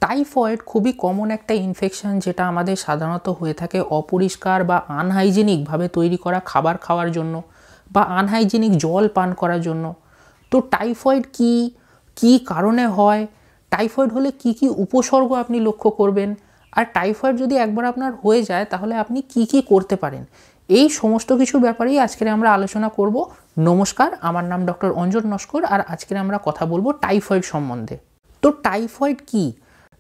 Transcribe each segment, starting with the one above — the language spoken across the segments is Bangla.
টাইফয়েড খুবই কমন একটা ইনফেকশন, যেটা আমাদের সাধারণত হয়ে থাকে অপরিষ্কার বা আনহাইজেনিকভাবে তৈরি করা খাবার খাওয়ার জন্য বা আনহাইজেনিক জল পান করার জন্য। তো টাইফয়েড কি কারণে হয়, টাইফয়েড হলে কি উপসর্গ আপনি লক্ষ্য করবেন, আর টাইফয়েড যদি একবার আপনার হয়ে যায় তাহলে আপনি কি করতে পারেন, এই সমস্ত কিছুর ব্যাপারেই আজকের আমরা আলোচনা করব। নমস্কার, আমার নাম ডক্টর অঞ্জন নস্কর, আর আজকের আমরা কথা বলবো টাইফয়েড সম্বন্ধে। তো টাইফয়েড কি?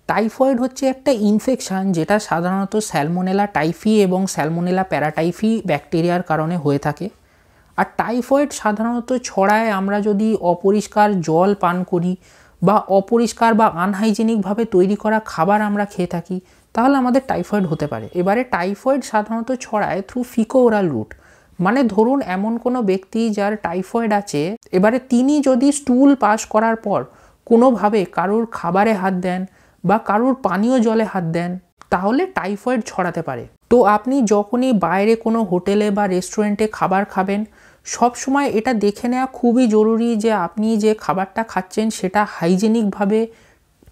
টাইফয়েড হচ্ছে একটা ইনফেকশান যেটা সাধারণত স্যালমোনেলা টাইফি এবং স্যালমোনেলা প্যারাটাইফি ব্যাকটেরিয়ার কারণে হয়ে থাকে। আর টাইফয়েড সাধারণত ছড়ায় আমরা যদি অপরিষ্কার জল পান করি বা অপরিষ্কার বা আনহাইজেনিকভাবে তৈরি করা খাবার আমরা খেয়ে থাকি, তাহলে আমাদের টাইফয়েড হতে পারে। এবারে টাইফয়েড সাধারণত ছড়ায় থ্রু ফিকো ওরাল রুট। মানে ধরুন এমন কোনো ব্যক্তি যার টাইফয়েড আছে, এবারে তিনি যদি স্টুল পাস করার পর কোনোভাবে কারোর খাবারে হাত দেন বা কারোর পানীয় জলে হাত দেন, তাহলে টাইফয়েড ছড়াতে পারে। তো আপনি যখনই বাইরে কোনো হোটেলে বা রেস্টুরেন্টে খাবার খাবেন, সব সময় এটা দেখে নেওয়া খুবই জরুরি যে আপনি যে খাবারটা খাচ্ছেন সেটা হাইজেনিকভাবে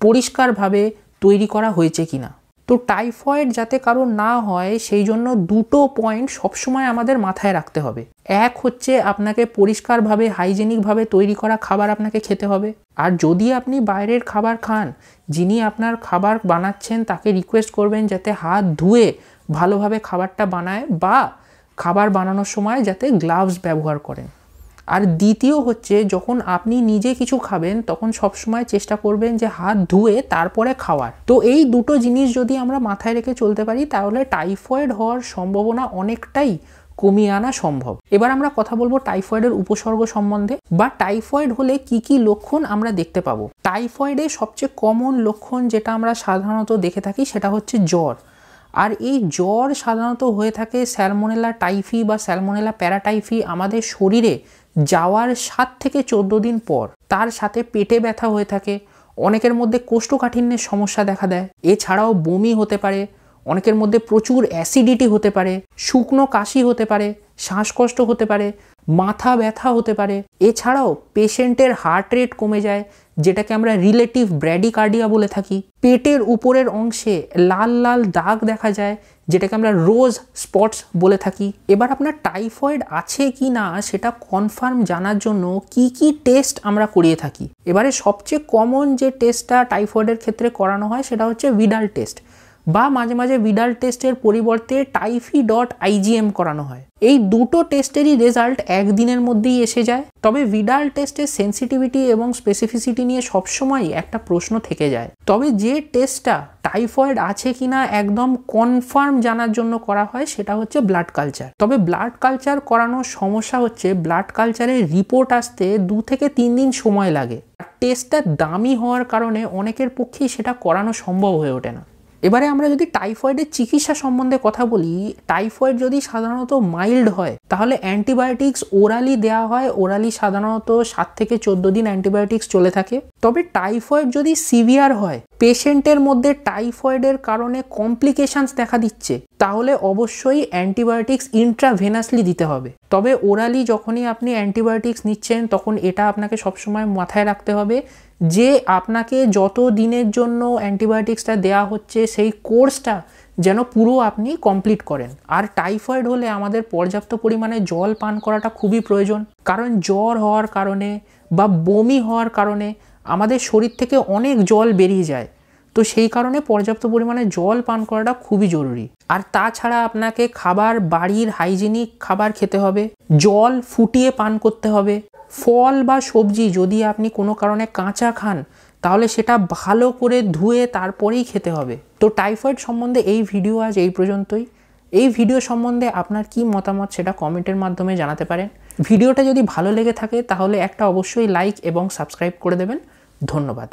পরিষ্কারভাবে তৈরি করা হয়েছে কিনা। তো টাইফয়েড যাতে কারোর না হয় সেই জন্য দুটো পয়েন্ট সবসময় আমাদের মাথায় রাখতে হবে। এক হচ্ছে আপনাকে পরিষ্কারভাবে হাইজেনিকভাবে তৈরি করা খাবার আপনাকে খেতে হবে। আর যদি আপনি বাইরের খাবার খান, যিনি আপনার খাবার বানাচ্ছেন তাকে রিকোয়েস্ট করবেন যাতে হাত ধুয়ে ভালোভাবে খাবারটা বানায় বা খাবার বানানোর সময় যাতে গ্লাভস ব্যবহার করেন। আর দ্বিতীয় হচ্ছে, যখন আপনি নিজে কিছু খাবেন তখন সবসময় চেষ্টা করবেন যে হাত ধুয়ে তারপরে খাওয়ার। তো এই দুটো জিনিস যদি আমরা মাথায় রেখে চলতে পারি তাহলে টাইফয়েড হওয়ার সম্ভাবনা অনেকটাই কমিয়ে আনা সম্ভব। এবার আমরা কথা বলবো টাইফয়েডের উপসর্গ সম্বন্ধে, বা টাইফয়েড হলে কি লক্ষণ আমরা দেখতে পাবো। টাইফয়েডের সবচেয়ে কমন লক্ষণ যেটা আমরা সাধারণত দেখে থাকি সেটা হচ্ছে জ্বর। আর এই জ্বর সাধারণত হয়ে থাকে স্যালমোনেলা টাইফি বা স্যালমোনেলা প্যারাটাইফি আমাদের শরীরে যাওয়ার 7 থেকে 14 দিন পর। তার সাথে পেটে ব্যথা হয়ে থাকে, অনেকের মধ্যে কোষ্ঠকাঠিন্যের সমস্যা দেখা দেয়, এছাড়াও বমি হতে পারে, অনেকের মধ্যে প্রচুর অ্যাসিডিটি হতে পারে, শুকনো কাশি হতে পারে, শ্বাসকষ্ট হতে পারে, মাথা ব্যথা হতে পারে। এছাড়াও পেশেন্টের হার্ট রেট কমে যায়, যেটাকে আমরা রিলেটিভ ব্র্যাডিকার্ডিয়া বলে থাকি। পেটের উপরের অংশে লাল লাল দাগ দেখা যায়, যেটাকে আমরা রোজ স্পটস বলে থাকি। এবার আপনার টাইফয়েড আছে কি না সেটা কনফার্ম জানার জন্য কি টেস্ট আমরা করিয়ে থাকি। এবারে সবচেয়ে কমন যে টেস্টটা টাইফয়েডের ক্ষেত্রে করানো হয় সেটা হচ্ছে ভিডাল টেস্ট, বা মাঝে মাঝে ভিডাল টেস্টের পরিবর্তে টাইফি.IgM করানো হয়। এই দুটো টেস্টেরই রেজাল্ট একদিনের মধ্যেই এসে যায়। তবে ভিডাল টেস্টের সেন্সিটিভিটি এবং স্পেসিফিসিটি নিয়ে সবসময় একটা প্রশ্ন থেকে যায়। তবে যে টেস্টটা টাইফয়েড আছে কিনা একদম কনফার্ম জানার জন্য করা হয় সেটা হচ্ছে ব্লাড কালচার। তবে ব্লাড কালচার করানোর সমস্যা হচ্ছে ব্লাড কালচারের রিপোর্ট আসতে 2 থেকে 3 দিন সময় লাগে। আর টেস্টটা দামি হওয়ার কারণে অনেকের পক্ষেই সেটা করানো সম্ভব হয়ে ওঠে না। এবারে আমরা যদি টাইফয়েডের চিকিৎসা সম্বন্ধে কথা বলি, টাইফয়েড যদি সাধারণত মাইল্ড হয় তাহলে অ্যান্টিবায়োটিক্স ওরালি দেওয়া হয়। ওরালি সাধারণত 7 থেকে 14 দিন অ্যান্টিবায়োটিক্স চলে থাকে। তবে টাইফয়েড যদি সিভিয়ার হয়, পেশেন্টের মধ্যে টাইফয়েডের কারণে কমপ্লিকেশনস দেখা দিচ্ছে, তাহলে অবশ্যই অ্যান্টিবায়োটিক্স ইন্ট্রাভেনাসলি দিতে হবে। তবে ওরালি যখনই আপনি অ্যান্টিবায়োটিক্স নিচ্ছেন তখন এটা আপনাকে সবসময় মাথায় রাখতে হবে যে আপনাকে যত দিনের জন্য অ্যান্টিবায়োটিক্সটা দেওয়া হচ্ছে সেই কোর্সটা যেন পুরো আপনি কমপ্লিট করেন। আর টাইফয়েড হলে আমাদের পর্যাপ্ত পরিমাণে জল পান করাটা খুবই প্রয়োজন, কারণ জ্বর হওয়ার কারণে বা বমি হওয়ার কারণে আমাদের শরীর থেকে অনেক জল বেরিয়ে যায়। তো সেই কারণে পর্যাপ্ত পরিমাণে জল পান করাটা খুবই জরুরি। আর তাছাড়া আপনাকে খাবার বাড়ির হাইজেনিক খাবার খেতে হবে, জল ফুটিয়ে পান করতে হবে। ফল বা সবজি যদি আপনি কোনো কারণে কাঁচা খান তাহলে সেটা ভালো করে ধুয়ে তারপরেই খেতে হবে। তো টাইফয়েড সম্বন্ধে এই ভিডিও আজ এই পর্যন্তই। এই ভিডিও সম্বন্ধে আপনার কি মতামত সেটা কমেন্টের মাধ্যমে জানাতে পারেন। ভিডিওটা যদি ভালো লেগে থাকে তাহলে একটা অবশ্যই লাইক এবং সাবস্ক্রাইব করে দেবেন। ধন্যবাদ।